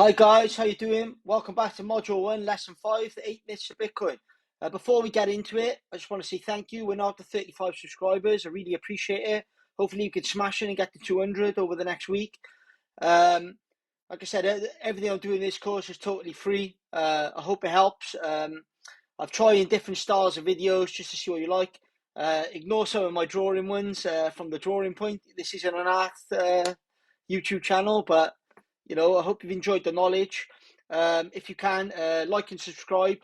Hi guys, how you doing? Welcome back to Module 1, Lesson 5, the 8 Myths of Bitcoin. Before we get into it, I just want to say thank you. We're now up to 35 subscribers. I really appreciate it. Hopefully you can smash it and get to 200 over the next week. Like I said, everything I'm doing in this course is totally free. I hope it helps. I've tried different styles of videos just to see what you like. Ignore some of my drawing ones from the drawing point. This isn't an art YouTube channel, but I hope you've enjoyed the knowledge. If you can, like and subscribe.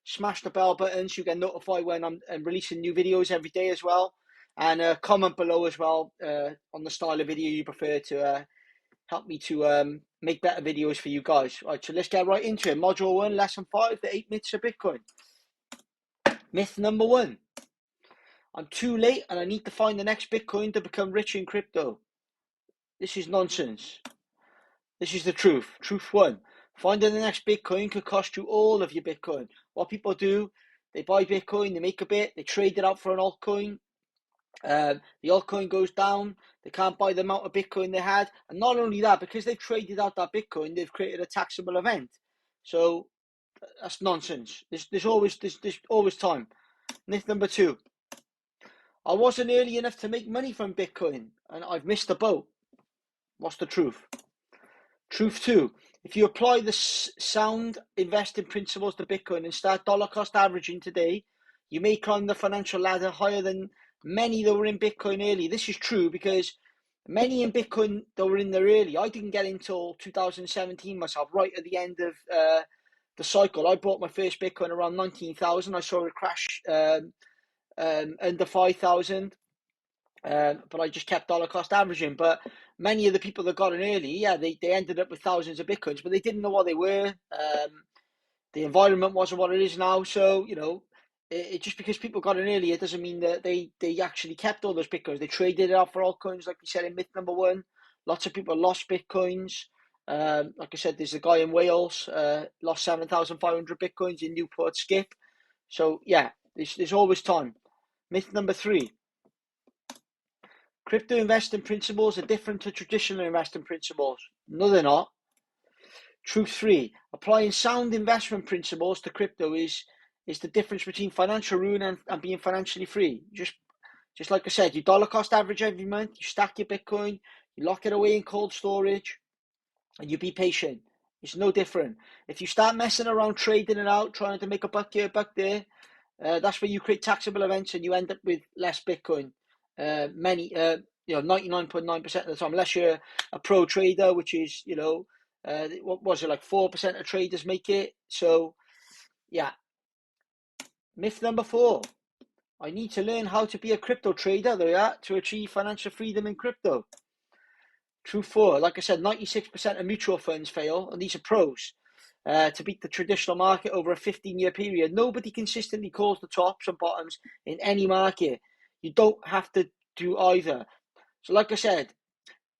Smash the bell button so you get notified when I'm releasing new videos every day as well. And comment below as well on the style of video you prefer to help me to make better videos for you guys. Right, so let's get right into it. Module 1, Lesson 5, the 8 Myths of Bitcoin. Myth number 1. I'm too late and I need to find the next Bitcoin to become rich in crypto. This is nonsense. This is the truth. Truth 1. Finding the next Bitcoin could cost you all of your Bitcoin. What people do, they buy Bitcoin, they make a bit, they trade it out for an altcoin. The altcoin goes down, they can't buy the amount of Bitcoin they had. And not only that, because they've traded out that Bitcoin, they've created a taxable event. So that's nonsense. There's always time. Myth number 2. I wasn't early enough to make money from Bitcoin and I've missed the boat. What's the truth? Truth 2. If you apply the sound investing principles to Bitcoin and start dollar cost averaging today, you may climb the financial ladder higher than many that were in Bitcoin early. This is true because many in Bitcoin that were in there early, I didn't get until 2017 myself, right at the end of the cycle. I bought my first Bitcoin around 19,000. I saw it crash under 5,000. But I just kept dollar cost averaging. But many of the people that got in early, they ended up with thousands of Bitcoins, but they didn't know what they were. The environment wasn't what it is now. So, it just because people got in early, it doesn't mean that they actually kept all those Bitcoins. They traded it out for altcoins, like we said in myth number 1. Lots of people lost Bitcoins. Like I said, there's a guy in Wales, lost 7,500 Bitcoins in Newport Skip. So, there's always time. Myth number 3. Crypto investing principles are different to traditional investing principles. No, they're not. Truth 3. Applying sound investment principles to crypto is the difference between financial ruin and being financially free. Just like I said, you dollar cost average every month, you stack your Bitcoin, you lock it away in cold storage, and you be patient. It's no different. If you start messing around, trading it out, trying to make a buck here, a buck there, that's where you create taxable events and you end up with less Bitcoin. 99.9% of the time, unless you're a pro trader, which is, what was it, like 4% of traders make it. So, yeah. Myth number 4. I need to learn how to be a crypto trader, to achieve financial freedom in crypto. Truth 4. Like I said, 96% of mutual funds fail, and these are pros. To beat the traditional market over a 15-year period. Nobody consistently calls the tops and bottoms in any market. You don't have to do either. So like I said,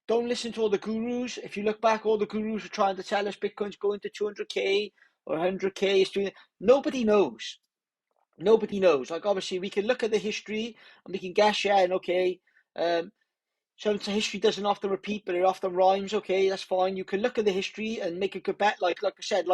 don't listen to all the gurus. If you look back, all the gurus are trying to tell us Bitcoin's going to 200k or 100k. It's doing. Nobody knows. Nobody knows. Like, obviously, we can look at the history and we can guess, and okay. So history doesn't often repeat, but it often rhymes. Okay, that's fine. You can look at the history and make a good bet. Like I said,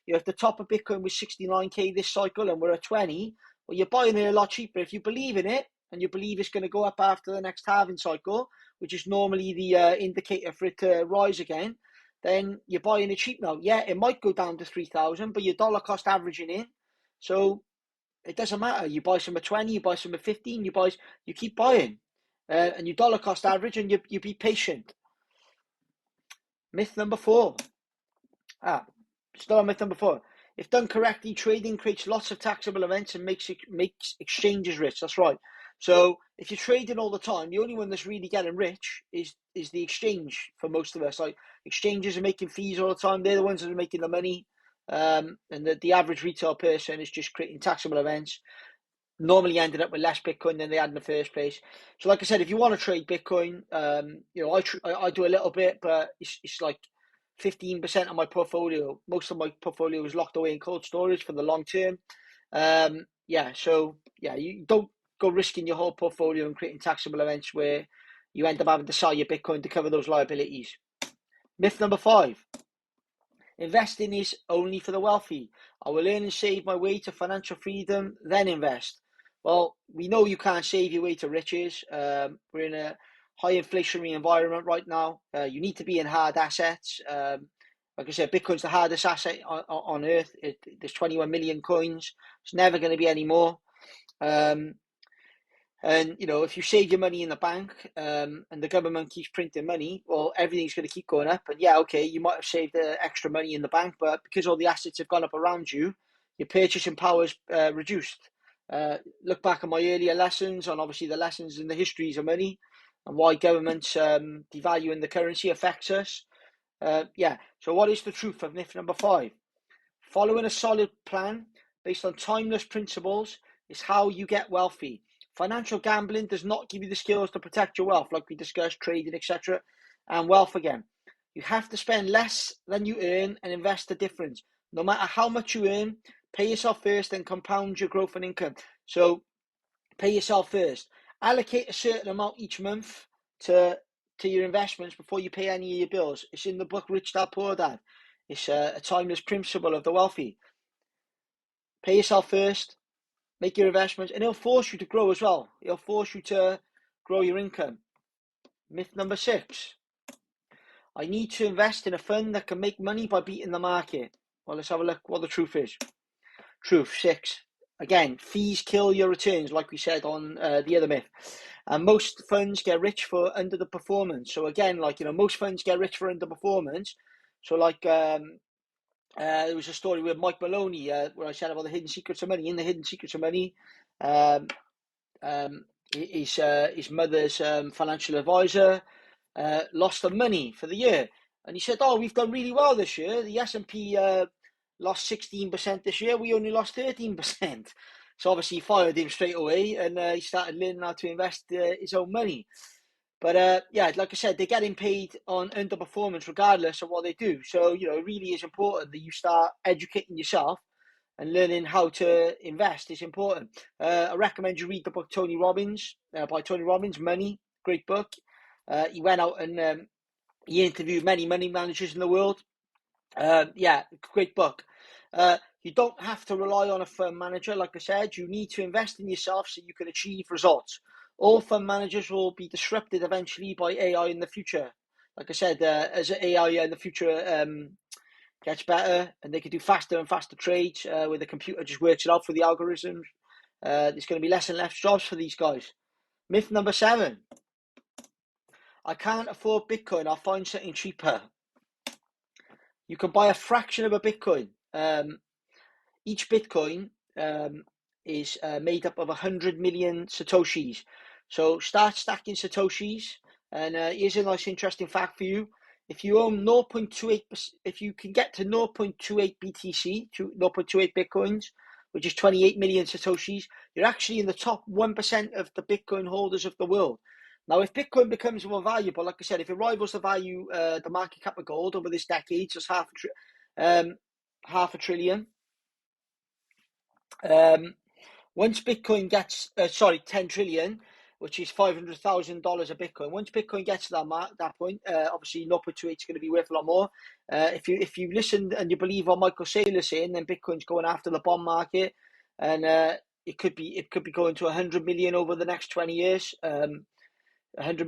if the top of Bitcoin was 69k this cycle and we're at 20, well, you're buying it a lot cheaper. If you believe in it and you believe it's going to go up after the next halving cycle, which is normally the indicator for it to rise again, then you're buying it cheap now. Yeah, it might go down to 3,000, but your dollar cost averaging in, so it doesn't matter. You buy some at 20, you buy some at 15, you keep buying. And you dollar cost average and you be patient. Myth number 4. Still on myth number 4. If done correctly, trading creates lots of taxable events and makes exchanges rich. That's right. So if you're trading all the time, the only one that's really getting rich is the exchange for most of us. Like, exchanges are making fees all the time. They're the ones that are making the money. And the average retail person is just creating taxable events. Normally ended up with less Bitcoin than they had in the first place. So like I said, if you want to trade Bitcoin, I do a little bit, but it's like 15% of my portfolio. Most of my portfolio is locked away in cold storage for the long term. You don't go risking your whole portfolio and creating taxable events where you end up having to sell your Bitcoin to cover those liabilities. Myth number 5. Investing is only for the wealthy. I will earn and save my way to financial freedom, then invest. Well, we know you can't save your way to riches. We're in a high inflationary environment right now. You need to be in hard assets. Like I said, Bitcoin's the hardest asset on earth. There's 21 million coins. It's never going to be any more. And, you know, if you save your money in the bank and the government keeps printing money, well, everything's going to keep going up. And yeah, okay, you might have saved extra money in the bank, but because all the assets have gone up around you, your purchasing power is reduced. Look back at my earlier lessons on obviously the lessons in the histories of money and why governments devaluing the currency affects us. Yeah, so what is the truth of myth number 5? Following a solid plan based on timeless principles is how you get wealthy. Financial gambling does not give you the skills to protect your wealth, like we discussed, trading, etc. And wealth again. You have to spend less than you earn and invest the difference. No matter how much you earn, pay yourself first and compound your growth and income. So pay yourself first. Allocate a certain amount each month to your investments before you pay any of your bills. It's in the book Rich Dad Poor Dad. It's a timeless principle of the wealthy. Pay yourself first, make your investments, and it'll force you to grow as well. It'll force you to grow your income. Myth number 6. I need to invest in a fund that can make money by beating the market. Well, let's have a look what the truth is. Truth 6. Again, fees kill your returns, like we said on the other myth. And most funds get rich for under the performance. So again, like, you know, most funds get rich for underperformance. So like there was a story with Mike Maloney where I said about the hidden secrets of money. In the hidden secrets of money, his mother's financial advisor lost the money for the year, and he said, "Oh, we've done really well this year. The S&P lost 16% this year. We only lost 13%." So obviously he fired him straight away, and he started learning how to invest his own money. But yeah, like I said, they're getting paid on underperformance regardless of what they do. So, you know, it really is important that you start educating yourself and learning how to invest is important. I recommend you read the book Tony Robbins by Tony Robbins, Money, great book. He went out and he interviewed many money managers in the world. Yeah, great book. You don't have to rely on a fund manager. Like I said, you need to invest in yourself so you can achieve results. All fund managers will be disrupted eventually by AI in the future. Like I said, as AI in the future gets better and they can do faster and faster trades where the computer just works it out for the algorithms, there's going to be less and less jobs for these guys. Myth number 7. I can't afford Bitcoin. I'll find something cheaper. You can buy a fraction of a Bitcoin. Each Bitcoin is made up of 100 million satoshis. So start stacking satoshis. And here's a nice interesting fact for you. If you own 0.28, if you can get to 0.28 BTC, to 0.28 Bitcoins, which is 28 million satoshis, you're actually in the top 1% of the Bitcoin holders of the world. Now, if Bitcoin becomes more valuable, like I said, if it rivals the value, the market cap of gold over this decade, just half a trillion. Once Bitcoin gets, 10 trillion, which is $500,000 a Bitcoin. Once Bitcoin gets to that point, obviously 0.28 is going to be worth a lot more. If you listen and you believe what Michael Saylor's saying, then Bitcoin's going after the bond market, and it could be going to 100 million over the next 20 years. 100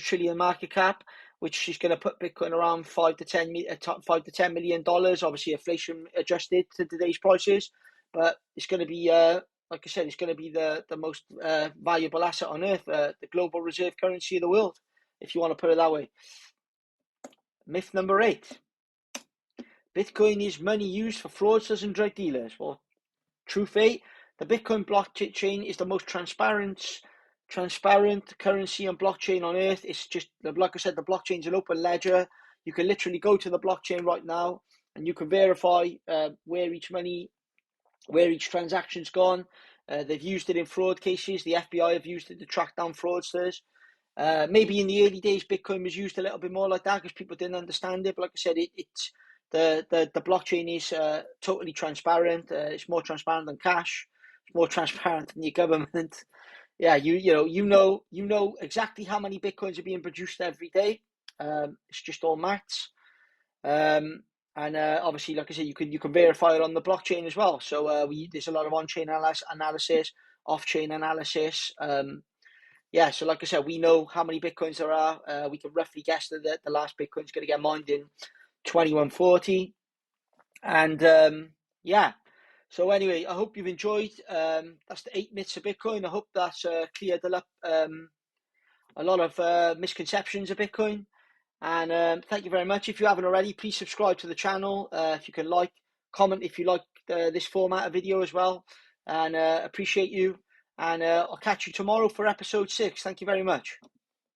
trillion market cap, which is going to put Bitcoin around $5 to $10 million. Obviously, inflation adjusted to today's prices, but it's going to be, like I said, it's going to be the most valuable asset on earth, the global reserve currency of the world, if you want to put it that way. Myth number 8. Bitcoin is money used for fraudsters and drug dealers. Well, truth 8. The Bitcoin blockchain is the most transparent currency and blockchain on earth. It's just, like I said, the blockchain is an open ledger. You can literally go to the blockchain right now and you can verify where each transaction's gone. They've used it in fraud cases. The FBI have used it to track down fraudsters. Maybe in the early days, Bitcoin was used a little bit more like that because people didn't understand it. But like I said, it's the blockchain is totally transparent. It's more transparent than cash. It's more transparent than your government. Yeah, you know exactly how many Bitcoins are being produced every day. It's just all maths. And obviously, like I said, you can verify it on the blockchain as well. So there's a lot of on-chain analysis, off-chain analysis. Yeah, so like I said, we know how many Bitcoins there are. We can roughly guess that the last Bitcoin's going to get mined in 2140. And yeah, so anyway, I hope you've enjoyed. That's the 8 myths of Bitcoin. I hope that's cleared up a lot of misconceptions of Bitcoin. And thank you very much. If you haven't already, please subscribe to the channel. If you can comment if you like this format of video as well. And appreciate you. And I'll catch you tomorrow for episode 6. Thank you very much.